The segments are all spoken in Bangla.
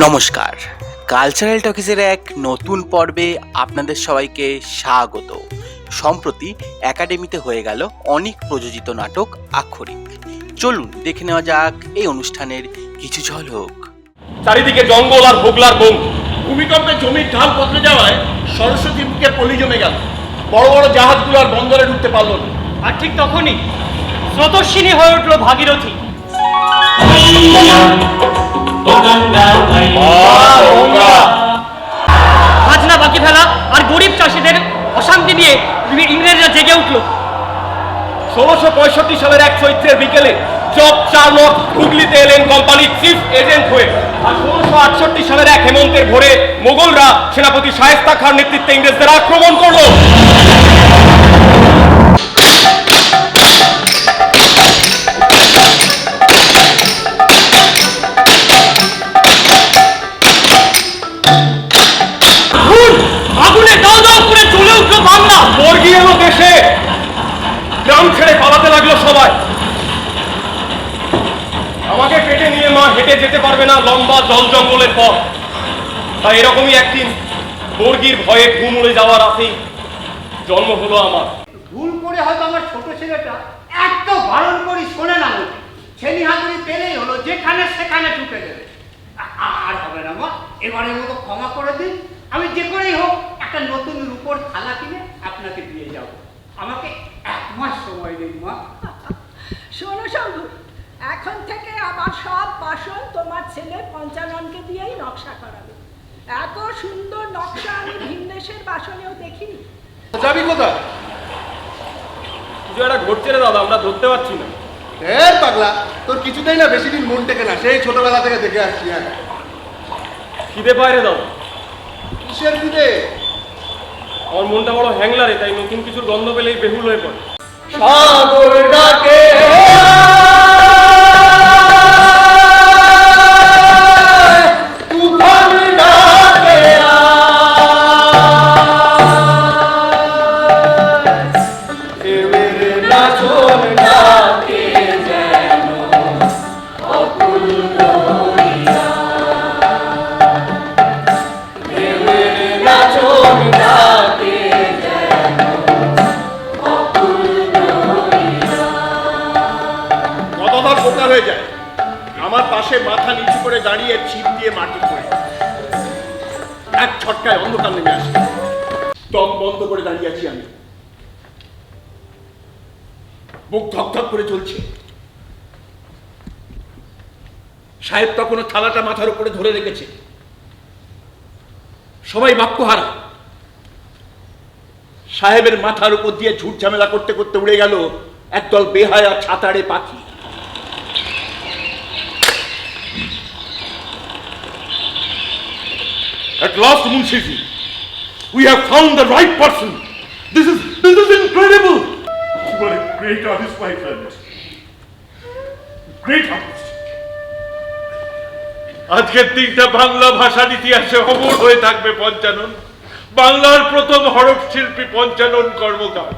নমস্কার, কালচারাল টকিজের এক নতুন পর্বে আপনাদের সবাইকে স্বাগত। সম্প্রতি একাডেমিতে হয়ে গেল অনেক প্রযোজিত নাটক আক্ষরিক। চলুন দেখে নেওয়া যাক এই অনুষ্ঠানের কিছু ঝলক। চারিদিকে জঙ্গল আর ভোগলার বন। ভূমিকম্পে জমির ঢাল বদলে যাওয়ায় সরস্বতী বুকে পলি জমে গেল। বড় বড় জাহাজগুলো আর বন্দরে ঢুকতে পারল না। আর ঠিক তখনই স্রোতস্বিনী হয়ে উঠল ভাগীরথী। খাজনা বাকি ফেলা আর গরিব চাষিদের অশান্তি নিয়ে ইংরেজরা জেগে উঠল। 1665 সালের এক চৈত্রের বিকেলে জব চার্লক হুগলিতে এলেন কোম্পানির চিফ এজেন্ট হয়ে। আর 1668 সালের এক হেমন্তের ভোরে মোগলরা সেনাপতি শায়েস্তা খাঁর নেতৃত্বে ইংরেজদের আক্রমণ করল। আগুনে দাও দাও করে জ্বলে উঠল বাংলা। বর্গি এলো দেশে, গ্রাম ছেড়ে পালাতে লাগলো সবাই। আমাকে পেটে নিয়ে মা হেঁটে যেতে পারবে না লম্বা জল জঙ্গলের পথ। তাই এরকমই একদিন বর্গির ভয়ে ঘুম উড়ে যাওয়ার রাতেই জন্ম হলো আমার। ভুল করে হয়তো আমার ছোট ছেলেটা এত বারণ করি শোনে না, ছেনি হাতুড়ি পেলেই হলো, যেখানে সেখানে ঢুকে দেবে। আর হবে না মা, এবারের মতো ক্ষমা করে দিন। আমি যে করেই হোক একটা নতুন রূপোর থালা কিনে আপনাকে দিয়ে যাব। আমাকে 1 মাস সময় দিন মা। শোনো শম্ভু, এখন থেকে আমার সব বাসন তোমার ছেলে পঞ্চাননকে দিয়েই নকশা করাবে। এত সুন্দর নকশা আমি ভিনদেশের বাসনেও দেখিনি। যাবি কোথায়? কিছু একটা ঘটছে রে দাদা, আমরা ধরতে পারছি না। পাগলা, তোর কিছুতেই না বেশি দিন মন টেকে না, সেই ছোটবেলা থেকে দেখে আসছি। খিদে পায় রে দাদা। কিসের খিদে? আমার মনটা বড় হ্যাংলা রে, তাই নতুন কিছুর গন্ধ পেলেই বেহুল হয়ে পড়ে। সাগর ডাকে তুফান ডাকে এবের নাচন ডাকে যেন অকুল দরিয়া, এবের নাচন ডাকে যেন অকুল দরিয়া। কতবার বোকা হয়ে যায়। আমার পাশে মাথা নিচু করে দাঁড়িয়ে ছিপ দিয়ে মাটি পড়ে এক ছটকায় অন্ধকার নেমে আসে। দম বন্ধ করে দাঁড়িয়ে আছি আমি, বুক ধকধক করে চলছে। সাহেব তখনও থালাটা মাথার উপরে ধরে রেখেছে। সবাই বাক্যহারা। সাহেবের মাথার উপর দিয়ে ঝুট ঝামেলা করতে করতে উড়ে গেল একদল বেহায়া ছাতাড়ে পাখি। At last, Munshiji, we have found the right person. This is incredible. You are a great artist, my friend. Great artist. আজকের দিনটা বাংলা ভাষার ইতিহাসে অমর হয়ে থাকবে পঞ্চানন। বাংলার প্রথম হরফ শিল্পী পঞ্চানন কর্মকার।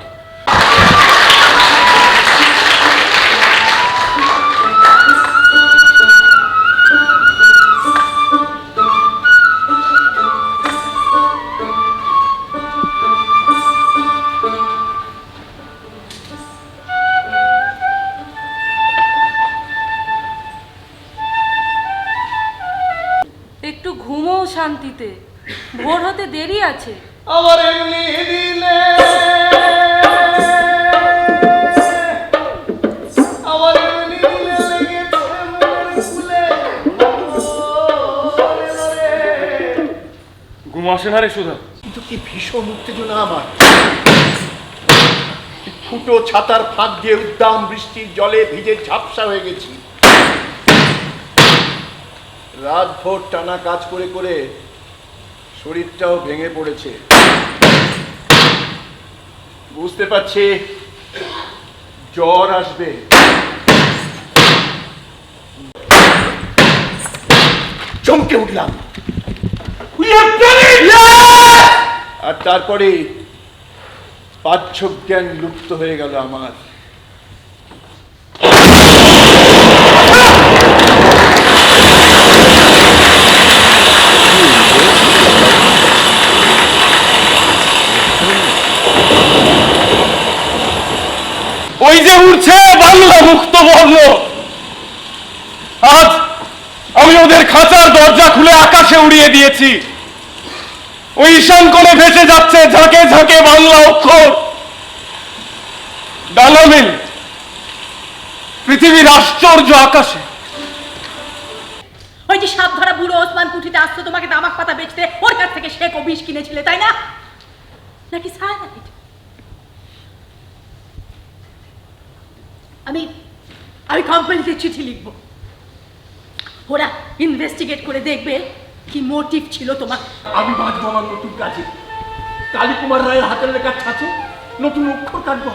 একটু ঘুমোও শান্তিতে, ভোর হতে দেরি আছে। আমার এমনি দিলে আমার এমনি দিলে লেগেছে মনের ফুলে। ঘুম আসে না রে সুধা। কিন্তু কি ভীষণ উত্তেজনা আমার। ফুটো ছাতার ফাঁক দিয়ে উদ্দাম বৃষ্টির জলে ভিজে ঝাপসা হয়ে গেছি। রাত ভোর টানা কাজ করে করে শরীরটাও ভেঙে পড়েছে। বুঝতে পারছি জ্বর আসবে। চমকে উঠলাম। আর তারপরে পাচ্ছক জ্ঞান লুপ্ত হয়ে গেল আমার। ওই যে উঠছে বাংলা মুক্ত বর্ণ। আজ আমি ওদের খাঁচার দরজা খুলে আকাশে উড়িয়ে দিয়েছি। ওই ঈশান কোণে ভেসে যাচ্ছে ঝাঁকে ঝাঁকে বাংলা অক্ষর। ডানা মেলে পৃথিবীর আশ্চর্য আকাশে। ওই যে সাপ ধরা বুড়ো ওসমান কুঠিতে আসতো তোমাকে তামাক পাতা বেচতে, ওর কাছ থেকে সে বিষ কিনেছিলে তাই না? নাকি সায়ানাইড? আমি কোম্পানিতে চিঠি লিখবো, ওরা ইনভেস্টিগেট করে দেখবে কি মোটিভ ছিল তোমার। আমি বাঁচবো আমার নতুন কাজে। কালীকুমার রায়ের হাতের লেখা ছাঁচে নতুন অক্ষর কাটবো,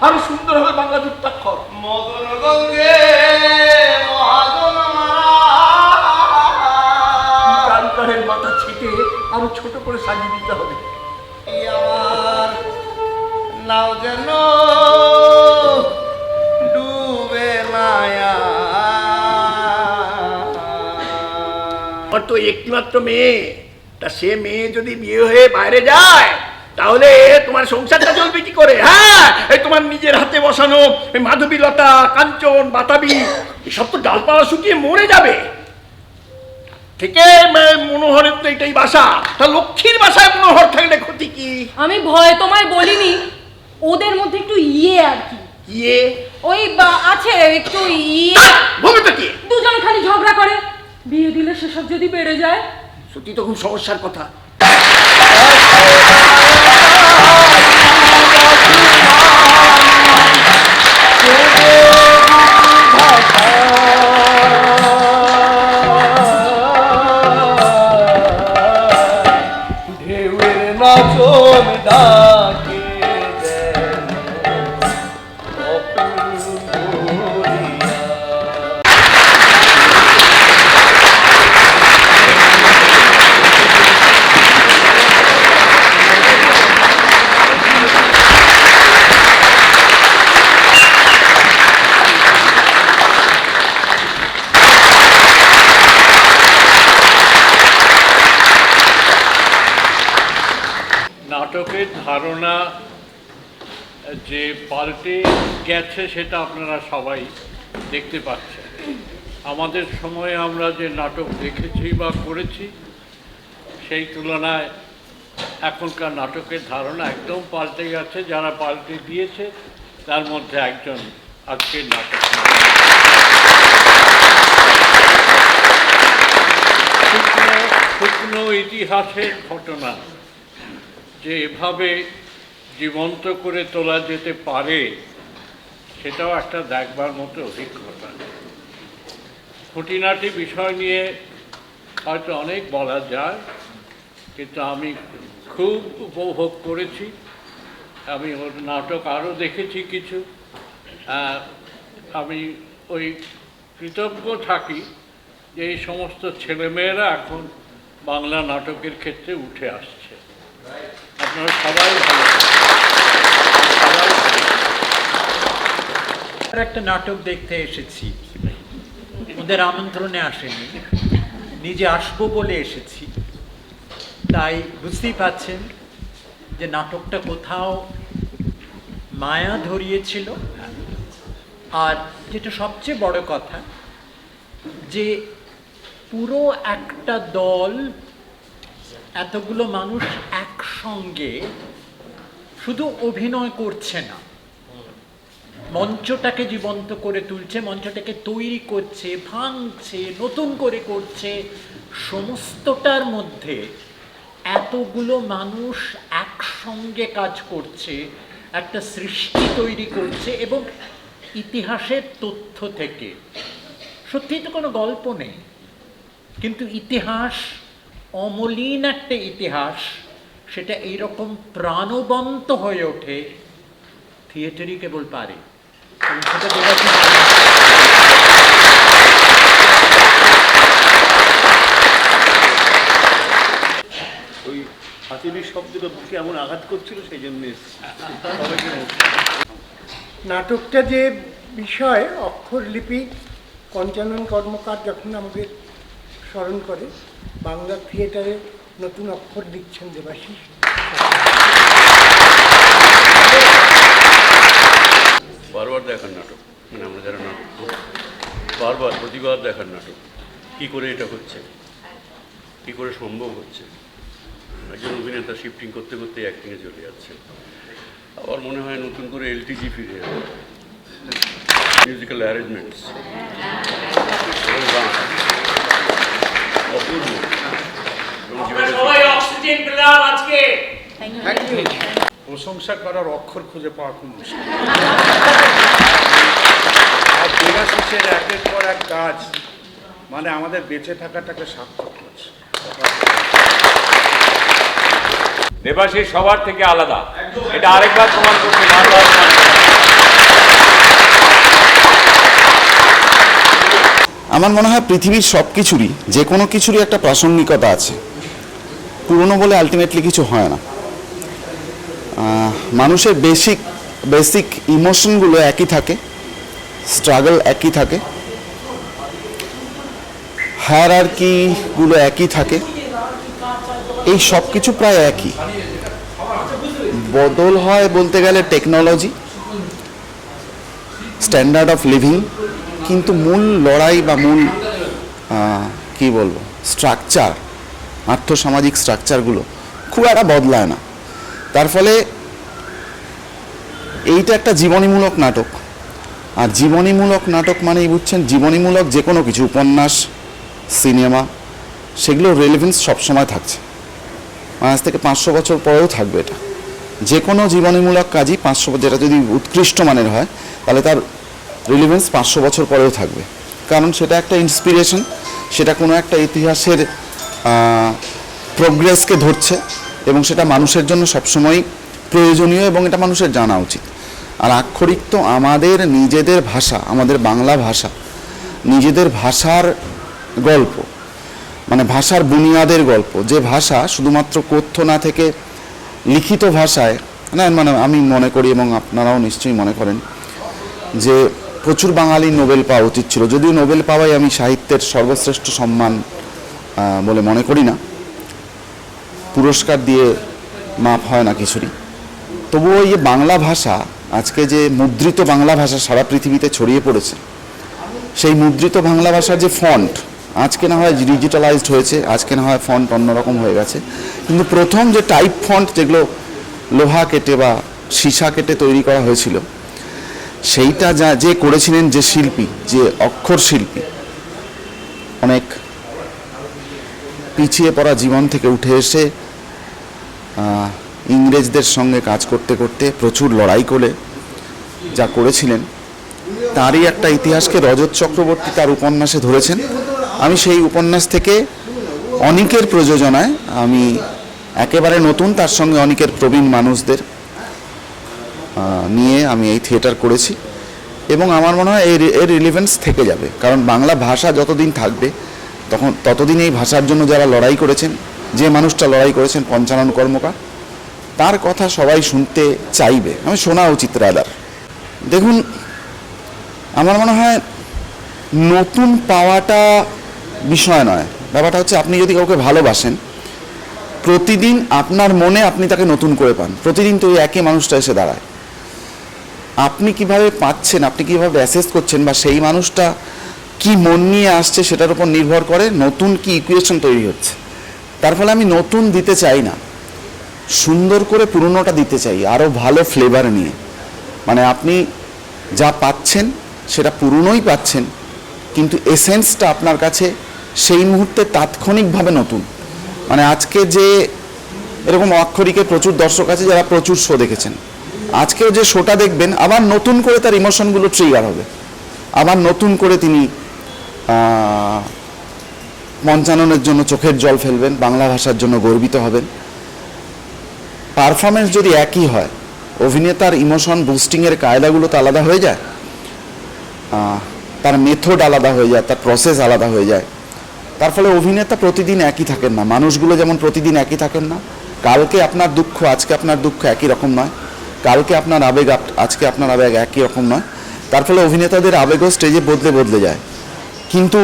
আরো সুন্দর হবে বাংলা যুক্তাক্ষর। মদন গঙ্গে মহাজন কারুকারের মাথা ছেটে আরো ছোট করে সাজিয়ে দিতে হবে। আমার নাও যেন ডুবে মায়া। আমার তো একটিমাত্র মেয়ে, তা সে মেয়ে যদি বিয়ে হয়ে বাইরে যায় তাহলে তোমার সংসারটা চলবে কি করে? হ্যাঁ, এই তোমার নিজের হাতে বসানো মাধবীলতা, কাঞ্চন, বাতাবি এসব তো ডালপালা শুকিয়ে মরে যাবে। থেকে মনোহরের তো এটাই বাসা, তা লক্ষ্মীর বাসায় মনোহর থাকলে ক্ষতি কি? আমি ভয় তোমায় বলিনি, ওদের মধ্যে একটু আর কি ইয়ে ওই আছে একটু ভূমিটা কি? দুজন খালি ঝগড়া করে, বিয়ে দিলে সেসব যদি বেড়ে যায়। সত্যি তো খুব সমস্যার কথা। ঢেউয়ের নাচন ডাকে নাটকের ধারণা যে পাল্টে গেছে সেটা আপনারা সবাই দেখতে পাচ্ছেন। আমাদের সময়ে আমরা যে নাটক দেখেছি বা করেছি সেই তুলনায় এখনকার নাটকের ধারণা একদম পাল্টে গেছে। যারা পাল্টে দিয়েছে তার মধ্যে একজন আজকের নাটক। শুকনো ইতিহাসের ঘটনা যে এভাবে জীবন্ত করে তোলা যেতে পারে সেটাও একটা দেখবার মতো অভিজ্ঞতা। খুঁটিনাটি বিষয় নিয়ে হয়তো অনেক বলা যায়, কিন্তু আমি খুব উপভোগ করেছি। আমি ওর নাটক আরও দেখেছি কিছু। আমি ওই কৃতজ্ঞ থাকি যে এই সমস্ত ছেলেমেয়েরা এখন বাংলা নাটকের ক্ষেত্রে উঠে আসছে। আপনারা সবাই ভালো। একটা নাটক দেখতে এসেছি, ওদের আমন্ত্রণে আসেনি, নিজে আসবো বলে এসেছি। তাই বুঝতেই পাচ্ছেন যে নাটকটা কোথাও মায়া ধরিয়েছিল। আর যেটা সবচেয়ে বড় কথা, যে পুরো একটা দল, এতগুলো মানুষ একসঙ্গে শুধু অভিনয় করছে না, মঞ্চটাকে জীবন্ত করে তুলছে, মঞ্চটাকে তৈরি করছে, ভাঙছে, নতুন করে করছে। সমস্তটার মধ্যে এতগুলো মানুষ একসঙ্গে কাজ করছে, একটা সৃষ্টি তৈরি করছে। এবং ইতিহাসের তথ্য থেকে, সত্যিই তো কোনো গল্প নেই, কিন্তু ইতিহাস, অমলিন একটা ইতিহাস, সেটা এইরকম প্রাণবন্ত হয়ে ওঠে থিয়েটারই কেবল পারে। সেটা ওই হাতির শব্দটা বুকে এমন আঘাত করছিল, সেই জন্য নাটকটা যে বিষয়, অক্ষর লিপি পঞ্চানন কর্মকার যখন আমাদের স্মরণ করে, বাংলা থিয়েটারে নতুন অক্ষর লিখছেন দেবাশিস। দেখার নাটক, মানে আমরা যারা নাটক করি, বারবার প্রতিবার দেখার নাটক। কী করে এটা হচ্ছে, কী করে সম্ভব হচ্ছে, একজন অভিনেতা শিফটিং করতে করতে অ্যাক্টিংয়ে চলে যাচ্ছে। আবার মনে হয় নতুন করে এলটিজি ফিরে এলো, মিউজিক্যাল অ্যারেঞ্জমেন্টস, অপূর্ব। প্রশংসা করার অক্ষর খুঁজে পাওয়া খুব মুশকিল। আর দেবাশিসের একের পর এক কাজ মানে আমাদের বেঁচে থাকাটাকে সার্থক করছে। দেবাশিস সবার থেকে আলাদা, এটা আরেকবার প্রমাণ করছে। আমার মনে হয় পৃথিবীর সব কিছুরই, যে কোনো কিছুরই একটা প্রাসঙ্গিকতা আছে। পুরনো বলে আলটিমেটলি কিছু হয় না। মানুষের বেসিক ইমোশনগুলো একই থাকে, স্ট্রাগল একই থাকে, হায়ারার্কিগুলো একই থাকে, এই সব কিছু প্রায় একই। বদল হয় বলতে গেলে টেকনোলজি, স্ট্যান্ডার্ড অফ লিভিং, কিন্তু মূল লড়াই বা মূল কি বলবো স্ট্রাকচার, আর্থসামাজিক স্ট্রাকচারগুলো খুব একটা বদলায় না। তার ফলে এইটা একটা জীবনীমূলক নাটক। আর জীবনীমূলক নাটক মানেই বুঝছেন জীবনীমূলক যে কোনো কিছু, উপন্যাস, সিনেমা, সেগুলোর রেলেভেন্স সবসময় থাকছে। আজ থেকে 500 বছর পরেও থাকবে। এটা যে কোনো জীবনীমূলক কাজই 500, যেটা যদি উৎকৃষ্ট মানের হয় তাহলে তার রিলেভেন্স 500 বছর পরেও থাকবে, কারণ সেটা একটা ইন্সপিরেশন, সেটা কোনো একটা ইতিহাসের প্রোগ্রেসকে ধরছে এবং সেটা মানুষের জন্য সবসময় প্রয়োজনীয় এবং এটা মানুষের জানা উচিত। আর আক্ষরিক তো আমাদের নিজেদের ভাষা, আমাদের বাংলা ভাষা, নিজেদের ভাষার গল্প, মানে ভাষার বুনিয়াদের গল্প, যে ভাষা শুধুমাত্র কথ্য না থেকে লিখিত ভাষায় না, মানে আমি মনে করি এবং আপনারাও নিশ্চয়ই মনে করেন যে প্রচুর বাঙালি নোবেল পাওয়া উচিত ছিল। যদিও নোবেল পাওয়াই আমি সাহিত্যের সর্বশ্রেষ্ঠ সম্মান বলে মনে করি না, পুরস্কার দিয়ে মাপ হয় না কিছুরই। তবুও এই বাংলা ভাষা, আজকে যে মুদ্রিত বাংলা ভাষা সারা পৃথিবীতে ছড়িয়ে পড়েছে, সেই মুদ্রিত বাংলা ভাষার যে ফন্ট, আজকে না হয় ডিজিটালাইজড হয়েছে, আজকে না হয় ফন্ট অন্যরকম হয়ে গেছে, কিন্তু প্রথম যে টাইপ ফন্ট যেগুলো লোহা কেটে বা সীসা কেটে তৈরি করা হয়েছিল, সেইটা যে করেছিলেন যে শিল্পী, যে অক্ষর শিল্পী, অনেক পিছিয়ে পড়া জীবন থেকে উঠে এসে ইংরেজদের সঙ্গে কাজ করতে করতে প্রচুর লড়াই করে যা করেছিলেন, তারই একটা ইতিহাসকে রজত চক্রবর্তী তার উপন্যাসে ধরেছেন। আমি সেই উপন্যাস থেকে অনেকের প্রযোজনায় আমি একেবারে নতুন, তার সঙ্গে অনেকের প্রবীণ মানুষদের নিয়ে আমি এই থিয়েটার করেছি এবং আমার মনে হয় এর রিলেভেন্স থেকে যাবে, কারণ বাংলা ভাষা যতদিন থাকবে ততদিন এই ভাষার জন্য যারা লড়াই করেছেন, যে মানুষটা লড়াই করেছেন পঞ্চানন কর্মকার, তার কথা সবাই শুনতে চাইবে, আমি শোনা উচিত রাদার। দেখুন, আমার মনে হয় নতুন পাওয়াটা বিষয় নয়, ব্যাপারটা হচ্ছে আপনি যদি কাউকে ভালোবাসেন, প্রতিদিন আপনার মনে আপনি তাকে নতুন করে পান, প্রতিদিন তো ওই একই মানুষটা এসে দাঁড়ায়। আপনি কিভাবে পাচ্ছেন, আপনি কিভাবে অ্যাসেস করছেন, বা সেই মানুষটা কি মন নিয়ে আসছে সেটার উপর নির্ভর করে নতুন কি ইকুয়েশন তৈরি হচ্ছে। তার ফলে আমি নতুন দিতে চাই না, সুন্দর করে পুরনোটা দিতে চাই, আরও ভালো ফ্লেভার নিয়ে। মানে আপনি যা পাচ্ছেন সেটা পুরনোই পাচ্ছেন, কিন্তু এসেন্সটা আপনার কাছে সেই মুহূর্তে তাৎক্ষণিকভাবে নতুন। মানে আজকে যে এরকম অক্ষরিকের প্রচুর দর্শক আছে যারা প্রচুর শো দেখেছেন, আজকেও যে শোটা দেখবেন আবার নতুন করে তার ইমোশনগুলো ট্রিগার হবে, আবার নতুন করে তিনি পঞ্চাননের জন্য চোখের জল ফেলবেন, বাংলা ভাষার জন্য গর্বিত হবেন। পারফরমেন্স যদি একই হয়, অভিনেতার ইমোশন বুস্টিংয়ের কায়দাগুলো তো আলাদা হয়ে যায়, তার মেথড আলাদা হয়ে যায়, তার প্রসেস আলাদা হয়ে যায়। তার ফলে অভিনেতা প্রতিদিন একই থাকেন না, মানুষগুলো যেমন প্রতিদিন একই থাকেন না। কালকে আপনার দুঃখ আজকে আপনার দুঃখ একই রকম নয়, কালকে আপনার আবেগ আজকে আপনার আবেগ একই রকম নয়। তার ফলে অভিনেতাদের আবেগও স্টেজে বদলে যায়, কিন্তু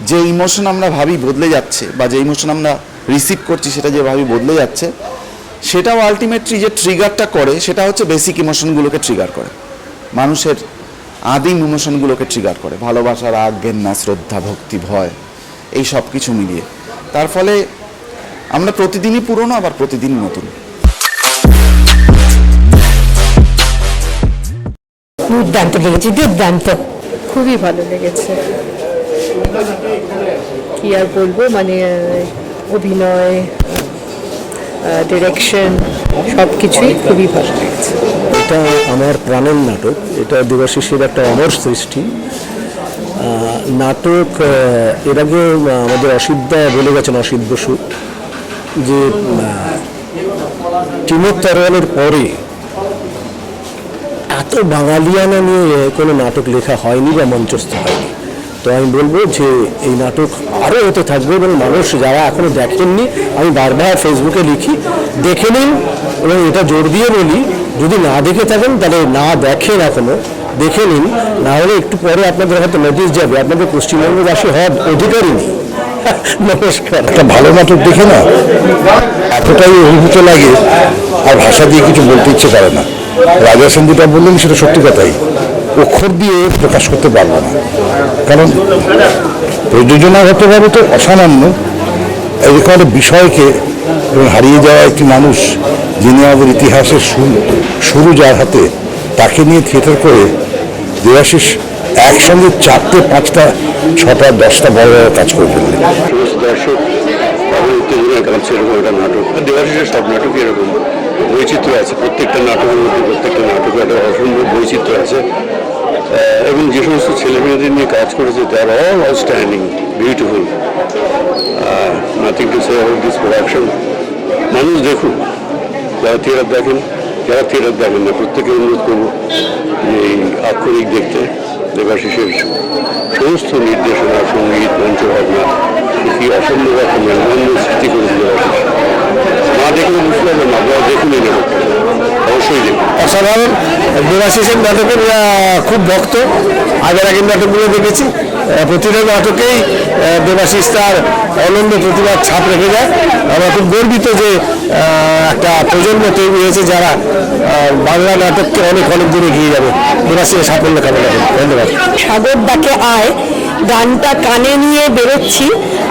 যে ইমোশন আমরা ভাবি বদলে যাচ্ছে, বা যে ইমোশন আমরা রিসিভ করছি সেটা যে ভাবি বদলে যাচ্ছে, সেটাও আলটিমেটলি যে ট্রিগারটা করে সেটা হচ্ছে বেসিক ইমোশনগুলোকে ট্রিগার করে। মানুষের আদিম ইমোশনগুলোকে ট্রিগার করে, ভালোবাসা, রাগ, ঘেন্না, শ্রদ্ধা, ভক্তি, ভয়, এই সব কিছু মিলিয়ে। তার ফলে আমরা প্রতিদিনই পুরনো, আবার প্রতিদিন নতুন। দুর্দান্ত লেগেছে, দুর্দান্ত, খুবই ভালো লেগেছে। কি আর বলবো, মানে অভিনয়, ডিরেকশন, সব কিছুই খুবই ভালো লেগেছে। এটা আমার প্রাণের নাটক, এটা দেবাশিসের একটা অমর সৃষ্টি নাটক। এর আগে আমাদের অসিতদা বলে গেছেন, অসিত বসু, যে টিমের তরোয়ালের পরে এত বাঙালিয়ানা নিয়ে কোনো নাটক লেখা হয়নি বা মঞ্চস্থ হয়নি। তো আমি বলবো যে এই নাটক আরও হতে থাকবে এবং মানুষ যারা এখনো দেখেননি, আমি বারবার ফেসবুকে লিখি, দেখে নিন। এবং এটা জোর দিয়ে বলি, যদি না দেখে থাকেন তাহলে না দেখেন, এখনো দেখে নিন, না হলে একটু পরে আপনাদের হয়তো নোটিশ যাবে আপনাদের পশ্চিমবঙ্গবাসী হওয়ার অধিকারই নেই। নমস্কার। একটা ভালো নাটক দেখে না এতটাই অভিভূত লাগে, আর ভাষা দিয়ে কিছু বলতে ইচ্ছে করে না। রাজা সেন যেটা বললেন সেটা সত্যি কথাই, অক্ষর দিয়ে প্রকাশ করতে পারবো না, কারণ প্রযোজনাগতভাবে তো অসামান্য। এরকম একটা বিষয়কে এবং হারিয়ে যাওয়া একটি মানুষ, যিনি আমাদের ইতিহাসের শুরু যার হাতে, তাকে নিয়ে থিয়েটার করে দেবাশিস একসঙ্গে 4টে 5টা 6টা 10টা বড় বড় কাজ করে ফেললেন। সমস্ত দর্শক উত্তেজনায় কাছে এরকম একটা নাটক, দেবাশিসের সব নাটকই এরকম বৈচিত্র্য আছে। প্রত্যেকটা নাটকের মধ্যে প্রত্যেকটা নাটকে একটা অসম্ভব বৈচিত্র্য আছে। এবং যে সমস্ত ছেলেমেয়েদের নিয়ে কাজ করেছে, they are all outstanding, beautiful, nothing to say about this production. মানুষ দেখুন, যারা থিয়েটার দেখেন, যারা থিয়েটার দেখেন না, প্রত্যেকে অনুরোধ করবো যে এই আক্ষরিক দেখতে। দেবাশিসের সমস্ত নির্দেশনা, সঙ্গীত, মঞ্চভাবনা কি অসম্ভব একটা মেলবন্ধ সৃষ্টি করেছে দেবাশিস। না দেখলে বুঝতে পারবেন না, আপনারা দেখুন এই নাটকটা, অবশ্যই দেখুন। অসাধারণ। দেবাশিসের নাটকের খুব ভক্ত, আগের নাটকগুলো দেখেছি, প্রতিটা নাটকেই দেবাশিস তার অনন্য প্রতিভার ছাপ রেখে যায়। আমরা খুব গর্বিত যে একটা প্রজন্ম তৈরি হয়েছে যারা বাংলা নাটককে অনেক অনেক দূরে এগিয়ে যাবে। দেবাশিসের সাফল্য কামনা করি। ধন্যবাদ। সাগর ডাকে আয় গানটা কানে নিয়ে বেরোচ্ছি।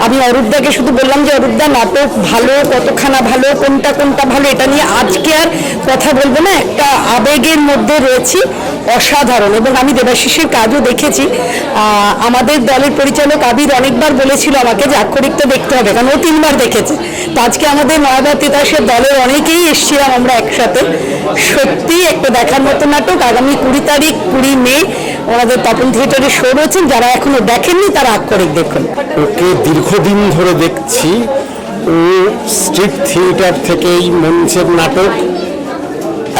আমি অরূপদাকে শুধু বললাম যে অরূপদা, নাটক ভালো, কতখানা ভালো, কোনটা কোনটা ভালো, এটা নিয়ে আজকে আর কথা বলবো না, একটা আবেগের মধ্যে রয়েছি, অসাধারণ। এবং আমি দেবাশিসের কাজও দেখেছি। আমাদের দলের পরিচালক আবির অনেকবার বলেছিল আমাকে যে আক্ষরিক তো দেখতে হবে, কারণ ও 3বার দেখেছে। তো আজকে আমাদের নয়াবাদ তিতাসের দলের অনেকেই এসেছিলাম আমরা একসাথে। সত্যি একটা দেখার মতো নাটক। আগামী 20 তারিখ 20 মে ওনাদের তপন থিয়েটারে শো রয়েছেন, যারা এখনো দেখেননি তারা আক্ষরিক দেখুন। ওকে দীর্ঘদিন ধরে দেখছি, ও স্ট্রিট থিয়েটার থেকেই মঞ্চের নাটক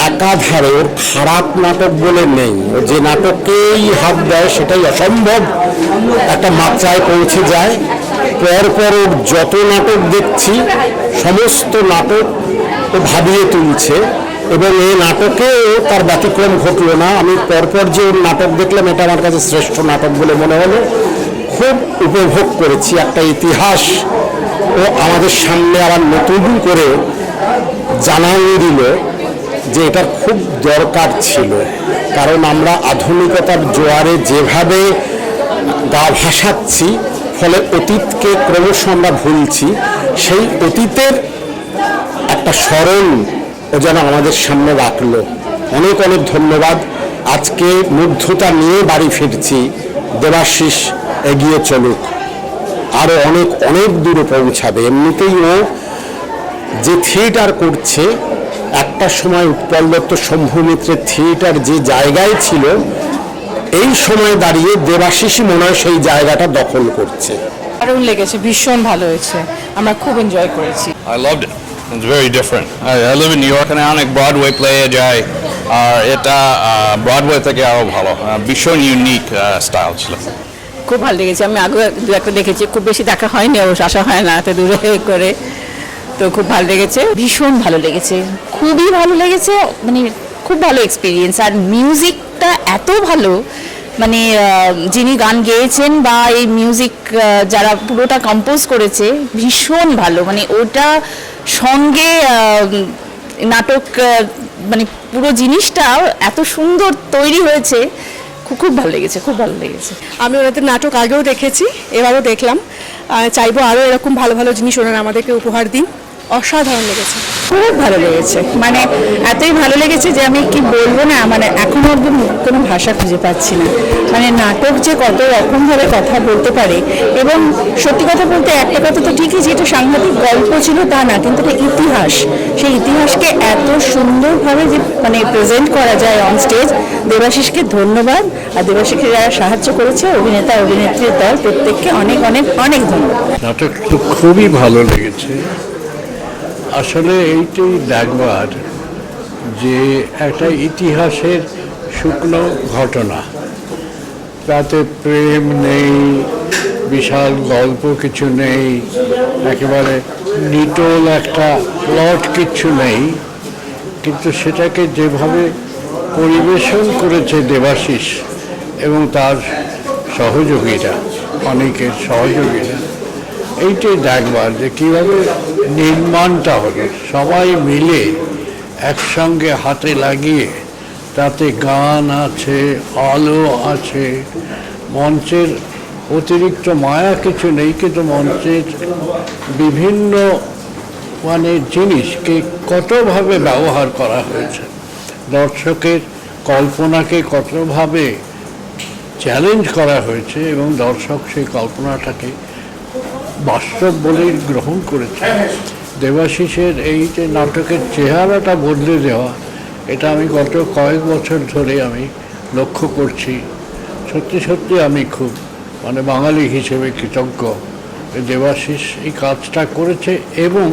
একাধারে, ওর খারাপ নাটক বলে নেই। ও যে নাটককেই হাত দেয় সেটাই অসম্ভব একটা মাত্রায় পৌঁছে যায়। পরপর ওর যত নাটক দেখছি সমস্ত নাটক ও ভাবিয়ে তুলছে, এবং এই নাটকেও তার ব্যতিক্রম ঘটলো না। আমি পরপর যে ওর নাটক দেখলাম, এটা আমার কাছে শ্রেষ্ঠ নাটক বলে মনে হলো। খুব উপভোগ করেছি। একটা ইতিহাস ও আমাদের সামনে আবার নতুন করে জানাই দিল যে এটার খুব দরকার ছিল। কারণ আমরা আধুনিকতার জোয়ারে যেভাবে গা ভাসাচ্ছি, ফলে অতীতকে ক্রমশ আমরা ভুলছি। সেই অতীতের একটা স্মরণ ও যেন আমাদের সামনে রাখলো। অনেক অনেক ধন্যবাদ। আজকে মুগ্ধতা নিয়ে বাড়ি ফিরছি। দেবাশিস এগিয়ে চলুক, আরও অনেক অনেক দূরে পৌঁছাবে। এমনিতেই ও যে থিয়েটার করছে, একটা সময় উৎপল দত্ত, শম্ভু মিত্রের থিয়েটার যে জায়গায় ছিল, এই সময় দাঁড়িয়ে দেবাশিসই মনে হয় সেই জায়গাটা দখল করছে। দারুণ লেগেছে, ভীষণ ভালো হয়েছে, আমরা খুব এনজয় করেছি। I loved it. It's very different. I live in New York, and অনেক ব্রডওয়ে প্লে যায়, আর এটা ব্রডওয়ে থেকে আরও ভালো, ভীষণ ইউনিক স্টাইল ছিল। খুব ভালো লেগেছে। আমি আগে 2-1টা দেখেছি, খুব বেশি দেখা হয়নি, অবশ্য আসা হয় না এত দূরে করে। তো খুব ভালো লেগেছে, ভীষণ ভালো লেগেছে, খুবই ভালো লেগেছে, মানে খুব ভালো এক্সপিরিয়েন্স। আর মিউজিকটা এত ভালো, মানে যিনি গান গেয়েছেন বা এই মিউজিক যারা পুরোটা কম্পোজ করেছে, ভীষণ ভালো। মানে ওটা সঙ্গে নাটক, মানে পুরো জিনিসটা এত সুন্দর তৈরি হয়েছে, খুব খুব ভালো লেগেছে, খুব ভালো লেগেছে। আমি ওনাদের নাটক আগেও দেখেছি, এবারও দেখলাম। চাইবো আরও এরকম ভালো ভালো জিনিস ওনারা আমাদেরকে উপহার দিন। অসাধারণ লেগেছে, খুব ভালো লেগেছে, মানে এতই ভালো লেগেছে যে আমি কি বলবো না, মানে এখনো অব্দি কোনো ভাষা খুঁজে পাচ্ছি না। মানে নাটক যে কত রকমভাবে কথা বলতে পারে, এবং সত্যি কথা বলতে একটা কথা তো ঠিকই যে এটা সাংঘাতিক গল্প ছিল তা না, কিন্তু এটা ইতিহাস, সেই ইতিহাসকে এত সুন্দরভাবে যে মানে প্রেজেন্ট করা যায় অন স্টেজ। দেবাশিসকে ধন্যবাদ, আর দেবাশিসকে যারা সাহায্য করেছে, অভিনেতা অভিনেত্রীর দল, প্রত্যেককে অনেক অনেক অনেক ধন্যবাদ। নাটক তো খুবই ভালো লেগেছে। আসলে এইটাই দেখবার যে একটা ইতিহাসের শুকনো ঘটনা, তাতে প্রেম নেই, বিশাল গল্প কিছু নেই, একেবারে নিটোল একটা প্লট কিছু নেই, কিন্তু সেটাকে যেভাবে পরিবেশন করেছে দেবাশিস এবং তার সহযোগীরা, অনেকের সহযোগীরা, এইটাই দেখবার যে কীভাবে নির্মাণটা হলো, সবাই মিলে একসঙ্গে হাতে লাগিয়ে, তাতে গান আছে, আলো আছে, মঞ্চের অতিরিক্ত মায়া কিছু নেই, কিন্তু মঞ্চের বিভিন্ন মানে জিনিসকে কতভাবে ব্যবহার করা হয়েছে, দর্শকের কল্পনাকে কতভাবে চ্যালেঞ্জ করা হয়েছে, এবং দর্শক সেই কল্পনাটাকে বাস্তব বলেই গ্রহণ করেছে। দেবাশিসের এই যে নাটকের চেহারাটা বদলে দেওয়া, এটা আমি গত কয়েক বছর ধরে আমি লক্ষ্য করছি। সত্যি সত্যি আমি খুব মানে বাঙালি হিসেবে কৃতজ্ঞ দেবাশিস এই কাজটা করেছে, এবং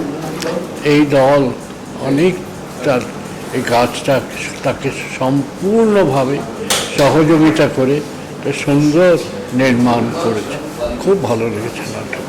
এই দল অনেক তার এই কাজটা তাকে সম্পূর্ণভাবে সহযোগিতা করে সুন্দর নির্মাণ করেছে। খুব ভালো লেগেছে নাটক।